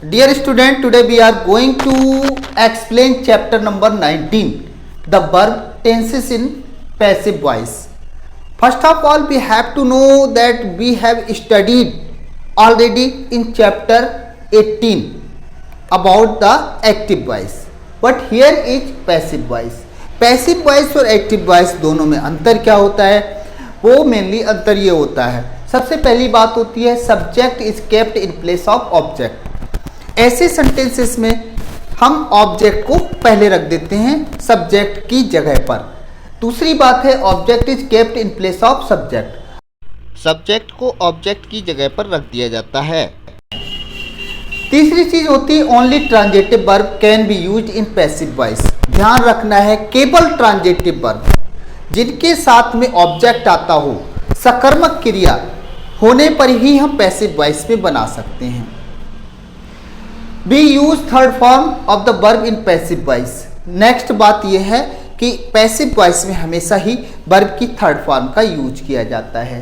Dear student, today we are going to explain chapter number 19, the verb tenses in passive voice. First of all, we have to know that we have studied already in chapter 18 about the active voice, but here is passive voice. Passive voice और active voice दोनों में अंतर क्या होता है? वो mainly अंतर ये होता है, सबसे पहली बात होती है subject is kept in place of object. ऐसे सेंटेंसेस में हम ऑब्जेक्ट को पहले रख देते हैं सब्जेक्ट की जगह पर। दूसरी बात है object is kept in place of subject, subject को ऑब्जेक्ट की जगह पर रख दिया जाता है। तीसरी चीज होती है only transitive verb can be used in passive voice. ध्यान रखना है केवल ट्रांजिटिव वर्ब जिनके साथ में ऑब्जेक्ट आता हो, सकर्मक क्रिया होने पर ही हम पैसिव वॉइस में बना सकते हैं। Be use third form of the verb in passive voice. Next बात यह है कि पैसिव वॉइस में हमेशा ही वर्ब की थर्ड फॉर्म का यूज किया जाता है।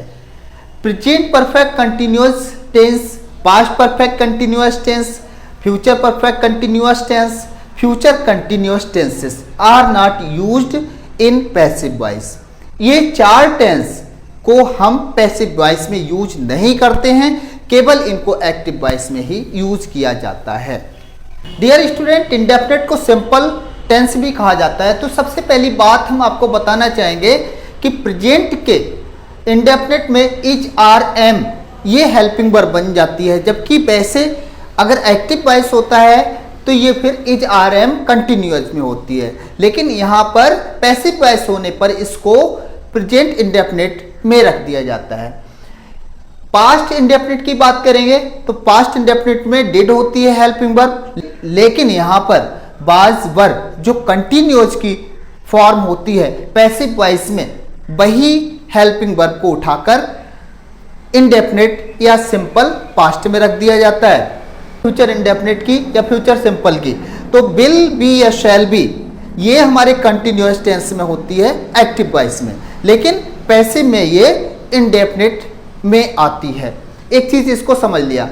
Present perfect continuous tense, past perfect continuous tense, future perfect continuous tense, future continuous tenses are not used in passive voice. ये चार टेंस को हम पैसिव वॉइस में यूज नहीं करते हैं, केवल इनको एक्टिव वॉइस में ही यूज किया जाता है। डियर स्टूडेंट, इंडेफिनिट को सिंपल टेंस भी कहा जाता है। तो सबसे पहली बात हम आपको बताना चाहेंगे कि प्रेजेंट के इंडेफिनिट में इज, आर, एम ये हेल्पिंग वर्ब बन जाती है, जबकि वैसे अगर एक्टिव वॉइस होता है तो ये फिर इज, आर, एम कंटिन्यूअस में होती है। लेकिन यहाँ पर पैसिव वॉइस होने पर इसको प्रेजेंट इंडेफिनिट में रख दिया जाता है। पास्ट इंडेफिनिट की बात करेंगे तो पास्ट इंडेफिनिट में डिड होती है हेल्पिंग वर्ब, लेकिन यहाँ पर वाज वर्ब जो कंटिन्यूअस की फॉर्म होती है पैसिव वॉइस में, वही हेल्पिंग वर्ब को उठाकर इंडेफिनिट या सिंपल पास्ट में रख दिया जाता है। फ्यूचर इंडेफिनिट की या फ्यूचर सिंपल की तो विल बी या शैल बी ये हमारे कंटिन्यूअस टेंस में होती है एक्टिव वॉइस में, लेकिन पैसिव में ये इंडेफिनिट में आती है। एक चीज इसको समझ लिया।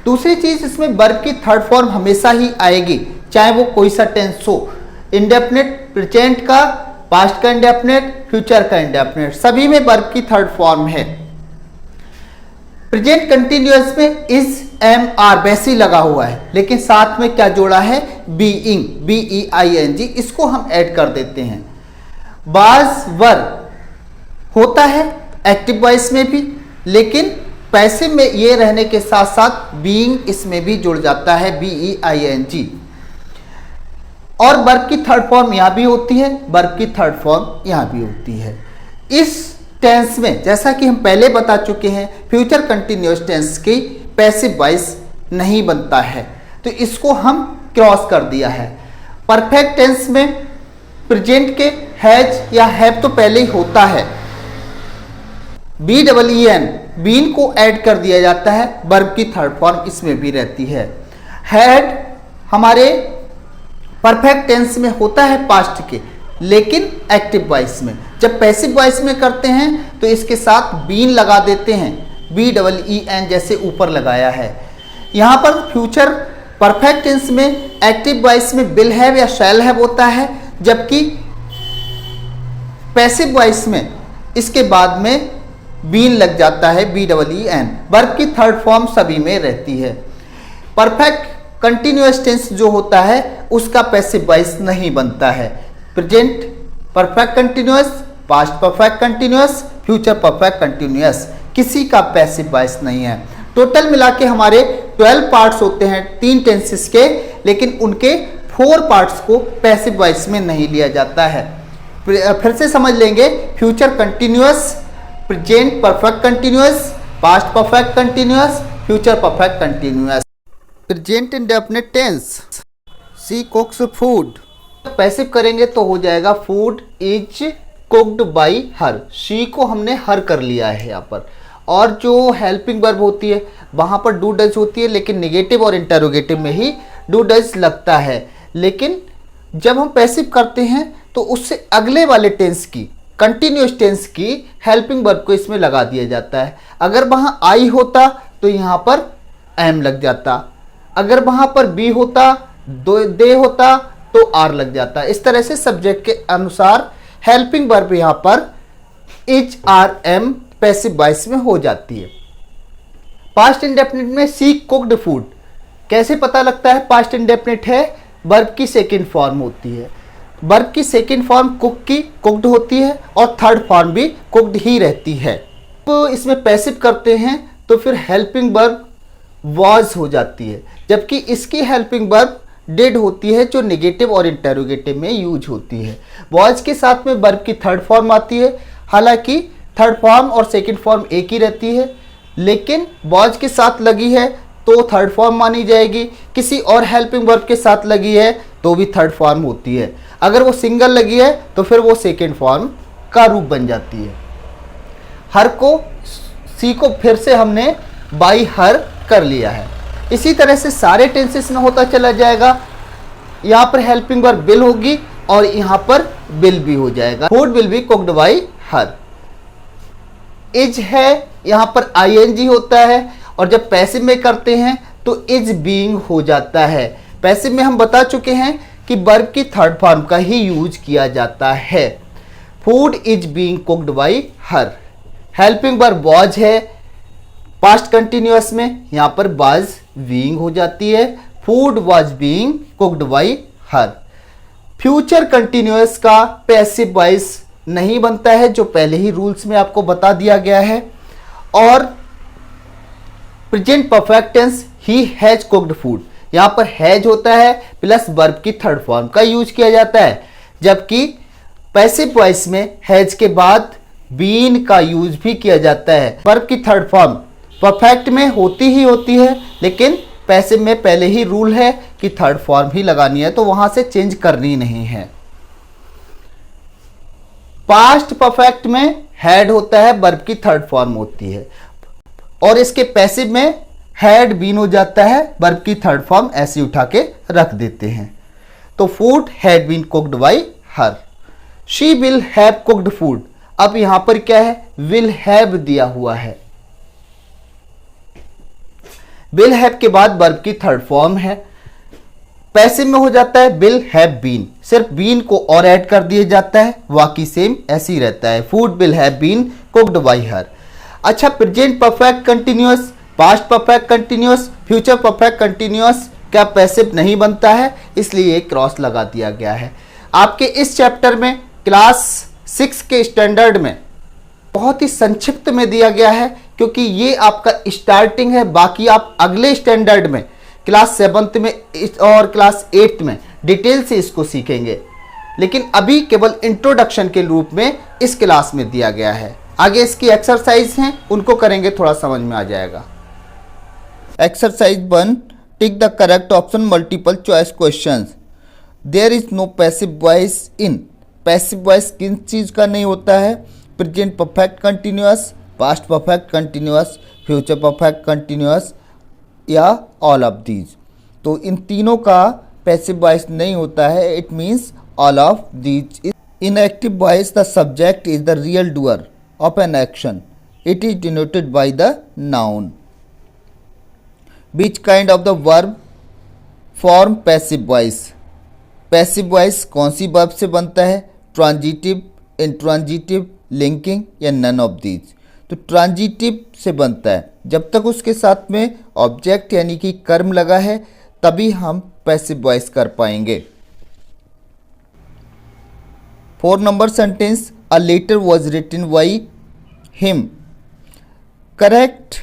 दूसरी चीज इसमें वर्ब की थर्ड फॉर्म हमेशा ही आएगी, चाहे वो कोई सा टेंस हो। इंडेफिनिट प्रेजेंट का, पास्ट का इंडेफिनिट, फ्यूचर का इंडेफिनिट, सभी में वर्ब की थर्ड फॉर्म है। प्रेजेंट कंटिन्यूअस में इज, एम, आर वैसे ही लगा हुआ है, लेकिन साथ में क्या जोड़ा है? बीइंग, BEING, इसको हम ऐड कर देते हैं। वाज वर्ब होता है एक्टिव वॉइस में भी, लेकिन पैसिव में ये रहने के साथ साथ बीइंग इसमें भी जुड़ जाता है, BEING। और वर्ब की थर्ड फॉर्म यहां भी होती है, वर्ब की थर्ड फॉर्म यहां भी होती है। इस टेंस में जैसा कि हम पहले बता चुके हैं फ्यूचर कंटिन्यूअस टेंस की पैसिव वॉइस नहीं बनता है, तो इसको हम क्रॉस कर दिया है। परफेक्ट टेंस में प्रेजेंट के हैज या हैव तो पहले ही होता है, BEEN बीन को ऐड कर दिया जाता है, वर्ब की थर्ड फॉर्म इसमें भी रहती है। हैड हमारे परफेक्ट टेंस में होता है पास्ट के, लेकिन एक्टिव वॉइस में। जब पैसिव वॉइस में करते हैं तो इसके साथ बीन लगा देते हैं, BEEN जैसे ऊपर लगाया है। यहाँ पर फ्यूचर परफेक्ट टेंस में एक्टिव वॉइस में विल हैव या शैल हैव होता है, जबकि पैसिव वॉइस में इसके बाद में बीन लग जाता है, BEEN। वर्ब की थर्ड फॉर्म सभी में रहती है। परफेक्ट कंटिन्यूअस टेंस जो होता है उसका पैसिव वॉइस नहीं बनता है। Present perfect continuous, past perfect continuous, future perfect continuous, किसी का पैसिव वॉइस नहीं है। टोटल मिला के हमारे 12 पार्ट्स होते हैं 3 टेंसेस के, लेकिन उनके 4 पार्ट्स को पैसिव वॉइस में नहीं लिया जाता है। फिर से समझ लेंगे, future continuous, present perfect continuous, past perfect continuous, future perfect continuous. Present indefinite tense, she cooks food, passive करेंगे तो हो जाएगा food is cooked by her. She को हमने हर कर लिया है यहाँ पर, और जो हेल्पिंग वर्ब होती है वहाँ पर डू डज होती है, लेकिन नेगेटिव और इंटरोगेटिव में ही डू डज लगता है। लेकिन जब हम पैसिव करते हैं तो उससे अगले वाले टेंस की, कंटिन्यूअस टेंस की हेल्पिंग वर्ब को इसमें लगा दिया जाता है। अगर वहाँ आई होता तो यहाँ पर एम लग जाता, अगर वहां पर बी होता, दे होता तो आर लग जाता। इस तरह से सब्जेक्ट के अनुसार हेल्पिंग वर्ब यहां पर is, are, am passive voice में हो जाती है। पास्ट इंडेफिनिट में सी कुक्ड फूड कैसे पता लगता है? पास्ट इंडेफिनिट है, वर्ब की सेकंड फॉर्म होती है। वर्ब की सेकंड फॉर्म कुक की कुक्ड होती है और थर्ड फॉर्म भी कुक्ड ही रहती है। तो इसमें पैसिव करते हैं तो फिर हेल्पिंग वर्ब वॉज हो जाती है, जबकि इसकी हेल्पिंग वर्ब डिड होती है जो नेगेटिव और इंटेरोगेटिव में यूज होती है। वॉज के साथ में वर्ब की थर्ड फॉर्म आती है, हालांकि थर्ड फॉर्म और सेकंड फॉर्म एक ही रहती है, लेकिन वॉज के साथ लगी है तो थर्ड फॉर्म मानी जाएगी, किसी और हेल्पिंग वर्ब के साथ लगी है तो भी थर्ड फॉर्म होती है। अगर वो सिंगल लगी है तो फिर वो सेकंड फॉर्म का रूप बन जाती है। हर को, सी को फिर से हमने बाई हर कर लिया है। इसी तरह से सारे टेंसेस में होता चला जाएगा। यहाँ पर हेल्पिंग वर्ब विल होगी और यहाँ पर विल भी हो जाएगा। Food will be cooked by her. Is है, यहाँ पर आईएनजी होता है और जब पैसिव में करते हैं तो इज बीइंग हो जाता है। पैसिव में हम बता चुके हैं कि वर्ब की थर्ड फॉर्म का ही यूज किया जाता है। Food is being cooked by her. Helping verb was है, पास्ट कंटिन्यूअस में यहाँ पर वाज बीइंग हो जाती है। Food was being cooked by her. Future continuous का पैसिव वॉइस नहीं बनता है, जो पहले ही रूल्स में आपको बता दिया गया है। और प्रेजेंट परफेक्ट टेंस ही हैज कुक्ड फूड, यहाँ पर हैज होता है प्लस वर्ब की थर्ड फॉर्म का यूज किया जाता है, जबकि पैसिव वॉइस में हैज के बाद बीन का यूज भी किया जाता है। वर्ब की थर्ड फॉर्म परफेक्ट में होती ही होती है, लेकिन पैसिव में पहले ही रूल है कि थर्ड फॉर्म ही लगानी है, तो वहां से चेंज करनी नहीं है। पास्ट परफेक्ट में हैड होता है, वर्ब की थर्ड फॉर्म होती है, और इसके पैसिव में हैड बीन हो जाता है, वर्ब की थर्ड फॉर्म ऐसी उठा के रख देते हैं। तो food had been cooked by her. She will have cooked food, अब यहां पर क्या है? विल हैव दिया हुआ है। विल हैव के बाद वर्ब की थर्ड फॉर्म है, पैसिव में हो जाता है विल हैव बीन, सिर्फ बीन को और ऐड कर दिया जाता है, बाकी सेम ऐसे ही रहता है। Food will have been cooked by her. अच्छा, present perfect continuous, past perfect continuous, future perfect continuous क्या पैसिव नहीं बनता है, इसलिए क्रॉस लगा दिया गया है। आपके इस चैप्टर में क्लास 6 के स्टैंडर्ड में बहुत ही संक्षिप्त में दिया गया है, क्योंकि ये आपका स्टार्टिंग है। बाकी आप अगले स्टैंडर्ड में क्लास 7th में और क्लास 8th में डिटेल से इसको सीखेंगे, लेकिन अभी केवल इंट्रोडक्शन के रूप में इस क्लास में दिया गया है। आगे इसकी एक्सरसाइज हैं, उनको करेंगे, थोड़ा समझ में आ जाएगा। Exercise 1, tick the correct option multiple choice questions. There is no passive voice in. Passive voice किन चीज़ का नहीं होता है? Present perfect continuous, past perfect continuous, future perfect continuous या ऑल ऑफ दीज। तो इन तीनों का पैसिव वॉइस नहीं होता है, it means all of these. In active voice the subject is the real doer of an action, it is denoted by the noun. Which kind of the verb form passive voice. Passive voice कौन सी verb से बनता है? Transitive, intransitive, linking या none of these. तो transitive से बनता है, जब तक उसके साथ में ऑब्जेक्ट यानी कि कर्म लगा है तभी हम पैसिव वॉइस कर पाएंगे। 4 number sentence, a letter was written by him. Correct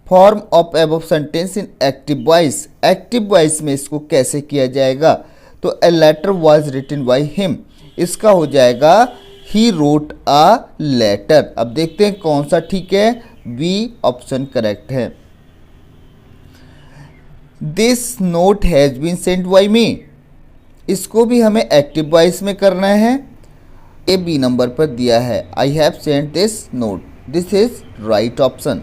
form of above sentence in active voice. Active voice में इसको कैसे किया जाएगा? तो a letter was written by him, इसका हो जाएगा ही रोट अ लेटर। अब देखते हैं कौन सा ठीक है। बी ऑप्शन करेक्ट है। This note has been sent by me, इसको भी हमें एक्टिव वॉइस में करना है। ए बी नंबर पर दिया है, I have sent this note, this is right option.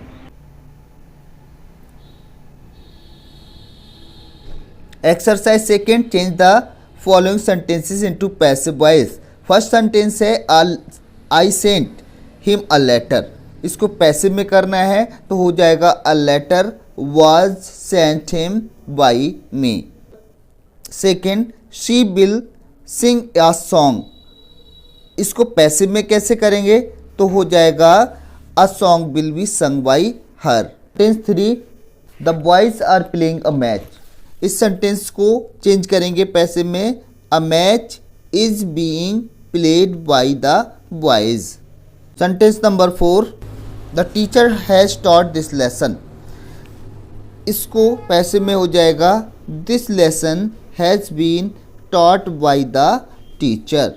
Exercise second, change the following sentences into passive voice. First sentence है I sent him a letter, इसको पैसिव में करना है तो हो जाएगा a letter was sent him by me. Second, she will sing a song. इसको passive में कैसे करेंगे तो हो जाएगा a song will be sung by her. Sentence 3, the boys are playing a match. इस सेंटेंस को चेंज करेंगे पैसिव में, a match is being played by the boys. Sentence number 4, the teacher has taught this lesson. इसको passive में हो जाएगा this lesson has been taught by the teacher.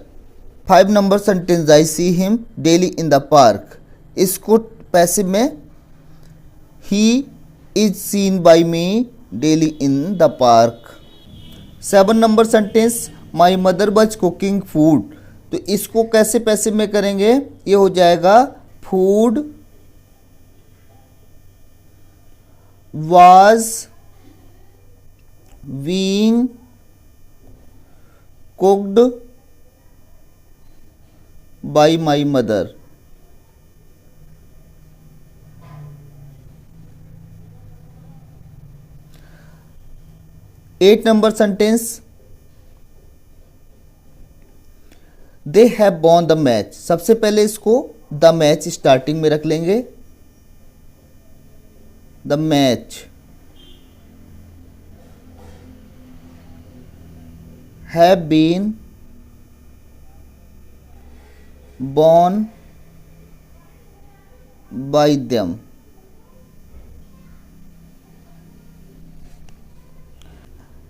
5 number sentence, I see him daily in the park. इसको passive में he is seen by me daily in the park. 7 number sentence, my mother was cooking food. तो इसको कैसे passive में करेंगे, ये हो जाएगा food was being cooked by my mother. 8 number sentence, they have won the match. सबसे पहले इसको द मैच स्टार्टिंग में रख लेंगे. The match have been won by them.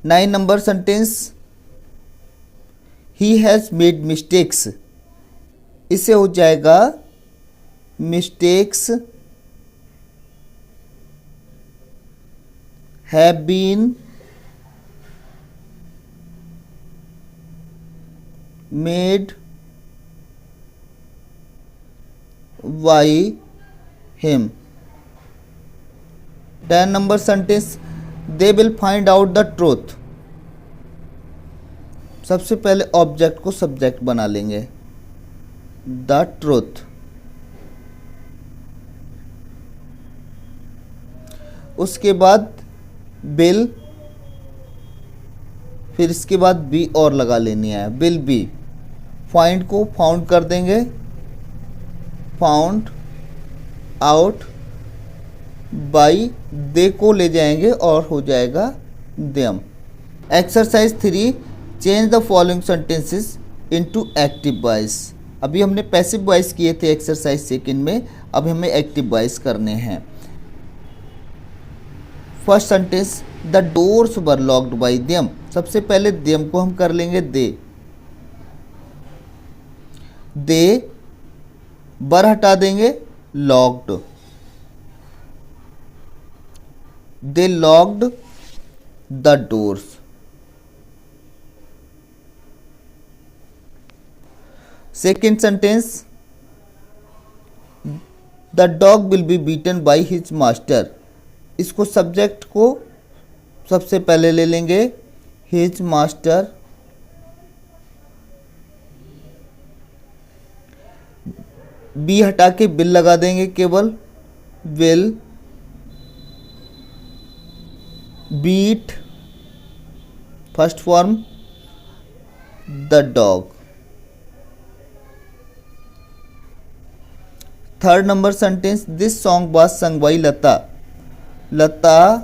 9 number sentence, he has made mistakes. इससे हो जाएगा mistakes have been made by him. 10 number sentence, they will find out the truth. सबसे पहले ऑब्जेक्ट को subject बना लेंगे, द ट्रूथ. उसके बाद विल, फिर इसके बाद बी और लगा लेनी है, विल बी. फाइंड को फाउंड कर देंगे, फाउंड आउट बाई, दे को ले जाएंगे और हो जाएगा them. Exercise 3, change the following sentences into active voice. अभी हमने पैसिव वॉइस किए थे एक्सरसाइज सेकंड में, अब हमें एक्टिव वॉइस करने हैं. First sentence, the doors were locked bye them. सबसे पहले देम को हम कर लेंगे दे. दे वर हटा देंगे, locked. They locked the doors. Second sentence, the dog will be beaten by his master. इसको सब्जेक्ट को सबसे पहले ले लेंगे, हिज मास्टर. बी हटा के बिल लगा देंगे केवल, will beat first form the dog. Third number sentence, this song was sung by Lata. Lata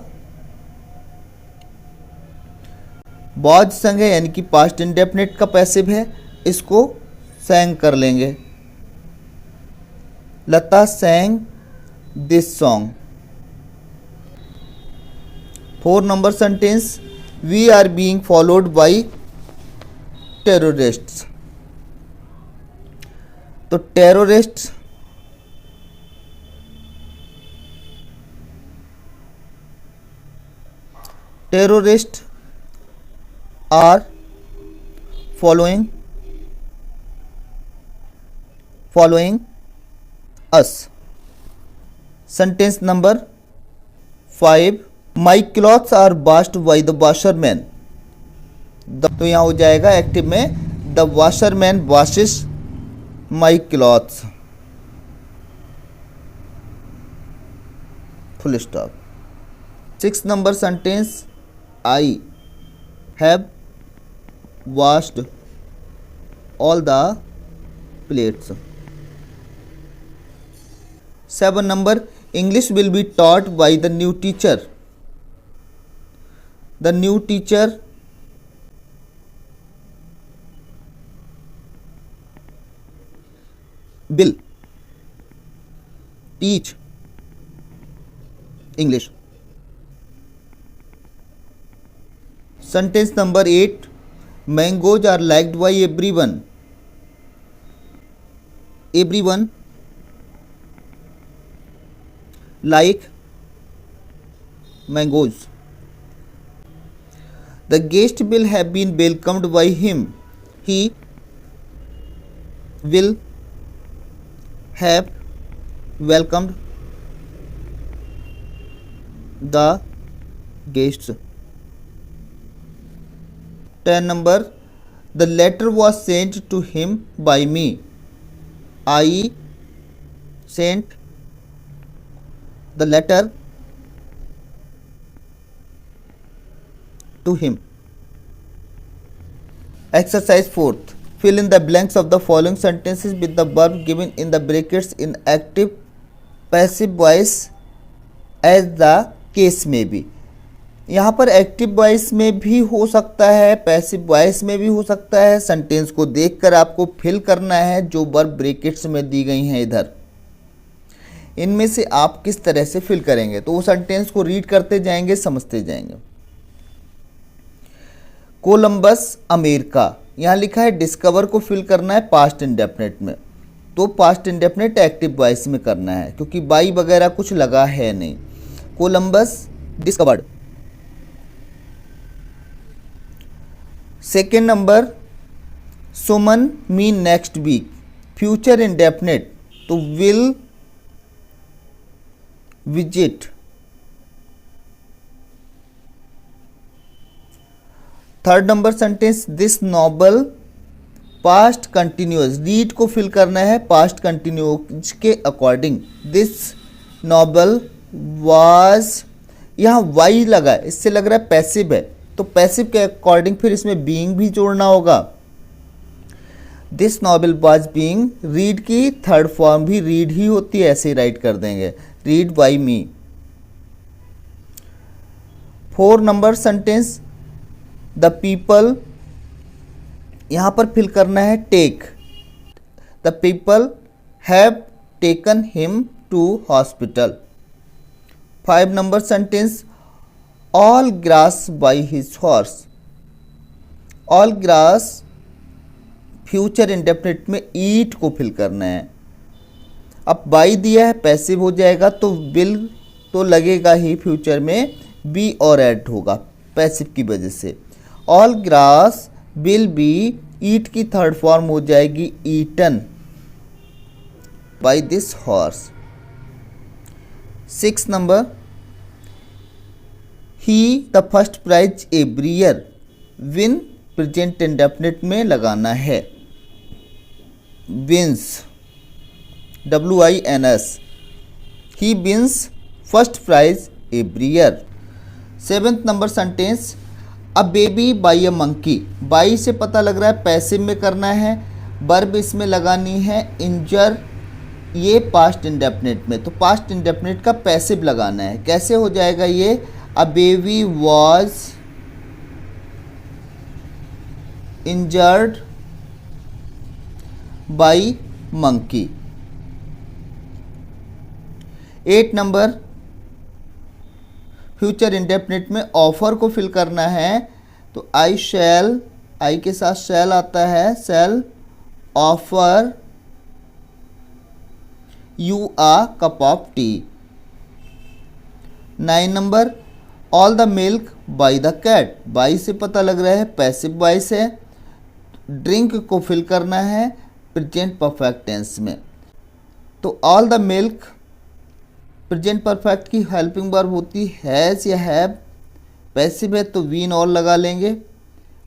was sung है यानी कि पास्ट इंडेफिनिट का पैसिव है, इसको सैंग कर लेंगे. Lata sang this song. 4 number sentence, we are being followed by terrorists. तो terrorists are following us. Sentence number 5, my clothes are washed by the washerman. तो यहाँ हो जाएगा एक्टिव में, the washerman washes my clothes. Full stop. 6 number sentence, I have washed all the plates. 7 number, English will be taught by the new teacher. The new teacher will teach English. Sentence number 8, mangoes are liked by everyone. Everyone like mangoes. The guest will have been welcomed by him. He will have welcomed the guests. 10 number, the letter was sent to him by me. I sent the letter to him. Exercise 4th. Fill in the blanks of the following sentences with the verb given in the brackets in active passive voice as the case may be. यहाँ पर active voice में भी हो सकता है, passive voice में भी हो सकता है। सेंटेंस को देखकर आपको फिल करना है जो वर्ब ब्रैकेट्स में दी गई हैं इधर। इनमें से आप किस तरह से फिल करेंगे, तो वो सेंटेंस को रीड करते जाएंगे, समझते जाएंगे। कोलंबस अमेरिका, यहाँ लिखा है डिस्कवर को फिल करना है पास्ट इंडेफिनिट में, तो पास्ट इंडेफिनिट एक्टिव वॉइस में करना है क्योंकि बाई वगैरह कुछ लगा है नहीं। Columbus discovered. सेकेंड नंबर, सुमन मी नेक्स्ट वीक, फ्यूचर इंडेफिनिट, तो will visit. Third number sentence, this novel past continuous, read को फिल करना है पास्ट कंटिन्यूअस के अकॉर्डिंग। दिस नॉवल वाज, यहाँ वाई लगा है, इससे लग रहा है पैसिव है, तो पैसिव के अकॉर्डिंग फिर इसमें बीइंग भी जोड़ना होगा। This novel was being, read की थर्ड फॉर्म भी रीड ही होती है, ऐसे ही राइट कर देंगे, read by me. 4 number sentence, the people, यहाँ पर फिल करना है take, the people have taken him to hospital. 5 number sentence, all grass by his horse, all grass future indefinite में ईट को फिल करना है। अब बाई दिया है पैसिव हो जाएगा तो विल तो लगेगा ही, फ्यूचर में बी और ऐड होगा पैसिव की वजह से। All grass will be, eat की थर्ड फॉर्म हो जाएगी eaten by this horse. 6 number, he the first prize every year, win present indefinite में लगाना है, wins, WINS, he wins first prize every year. 7th number sentence, a baby by a monkey, by से पता लग रहा है passive में करना है, वर्ब इसमें लगानी है इंजर, ये पास्ट इंडेफिनिट में, तो पास्ट इंडेफिनिट का पैसिव लगाना है। कैसे हो जाएगा ये, a baby was injured by monkey. 8 number, future indefinite में ऑफर को फिल करना है, तो आई शैल, आई के साथ शैल आता है, shall offer you a cup of tea. 9 number, all the milk by the cat, by से पता लग रहा है पैसिव वॉइस है, ड्रिंक को फिल करना है प्रेजेंट परफेक्ट टेंस में, तो all the milk present perfect की हेल्पिंग वर्ब होती हैज़ या हैव, पैसिव है तो बीन और लगा लेंगे।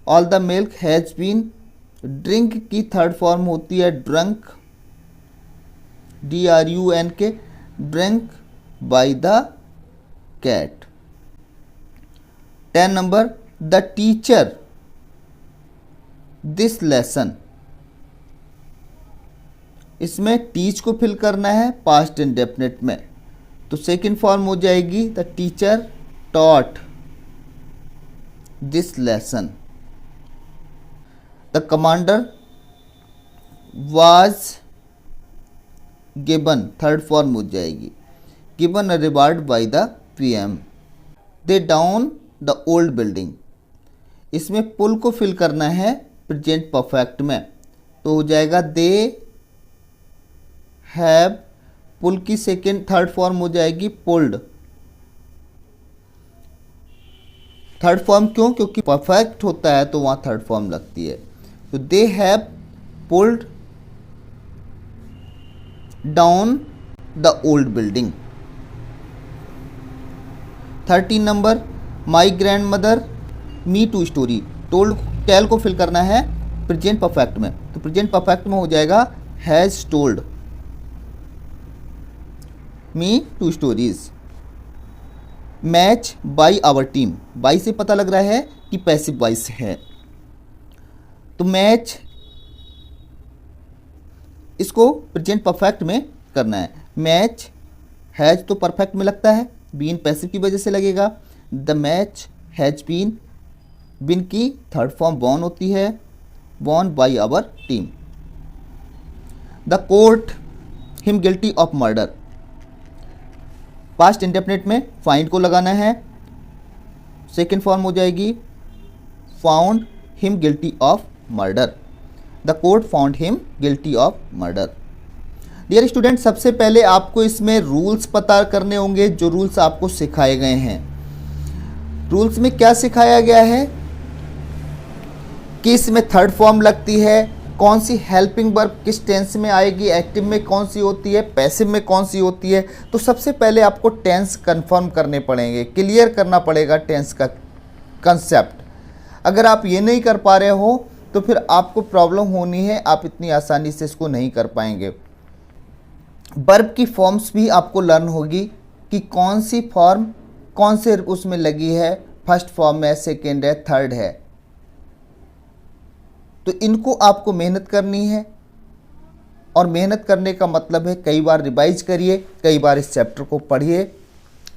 All the milk has been, drink की थर्ड फॉर्म होती है drunk, DRUNK, drink by the cat. 10 number the teacher this lesson, इसमें टीच को फिल करना है पास्ट इंडेफिनिट में, तो सेकंड फॉर्म हो जाएगी the teacher taught this lesson. The commander was given, third form हो जाएगी given a reward by the PM. They down the old building, इसमें पुल को फिल करना है प्रेजेंट परफेक्ट में, तो हो जाएगा दे हैव, पुल की थर्ड फॉर्म हो जाएगी पुल्ड। थर्ड फॉर्म क्यों? क्योंकि परफेक्ट होता है तो वहाँ थर्ड फॉर्म लगती है, तो they have pulled down the old building. 13 number my grandmother me two story, told tell को फिल करना है प्रेजेंट परफेक्ट में, तो प्रेजेंट परफेक्ट में हो जाएगा has told me two stories. Match by our team, by से पता लग रहा है कि पैसिव वॉइस है, तो मैच इसको प्रेजेंट परफेक्ट में करना है। मैच हैज तो परफेक्ट में लगता है, बीन पैसिव की वजह से लगेगा। The match has been, win की थर्ड फॉर्म बॉर्न होती है, बॉर्न by our team. The court him guilty of murder, past indefinite में फाइंड को लगाना है, सेकेंड फॉर्म हो जाएगी found him guilty of murder. The court found him guilty of murder. Dear student, सबसे पहले आपको इसमें रूल्स पता करने होंगे, जो रूल्स आपको सिखाए गए हैं। रूल्स में क्या सिखाया गया है कि इसमें थर्ड फॉर्म लगती है, कौन सी हेल्पिंग वर्ब किस टेंस में आएगी, एक्टिव में कौन सी होती है, पैसिव में कौन सी होती है। तो सबसे पहले आपको टेंस कंफर्म करने पड़ेंगे, क्लियर करना पड़ेगा टेंस का कंसेप्ट। अगर आप ये नहीं कर पा रहे हो तो फिर आपको प्रॉब्लम होनी है, आप इतनी आसानी से इसको नहीं कर पाएंगे। वर्ब की फॉर्म्स भी आपको लर्न होगी कि कौन सी फॉर्म कौन से उसमें लगी है, फर्स्ट फॉर्म है, सेकेंड है, थर्ड है, तो इनको आपको मेहनत करनी है। और मेहनत करने का मतलब है कई बार रिवाइज करिए, कई बार इस चैप्टर को पढ़िए,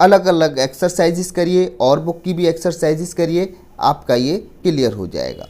अलग अलग एक्सरसाइजेस करिए और बुक की भी एक्सरसाइजेस करिए, आपका ये क्लियर हो जाएगा।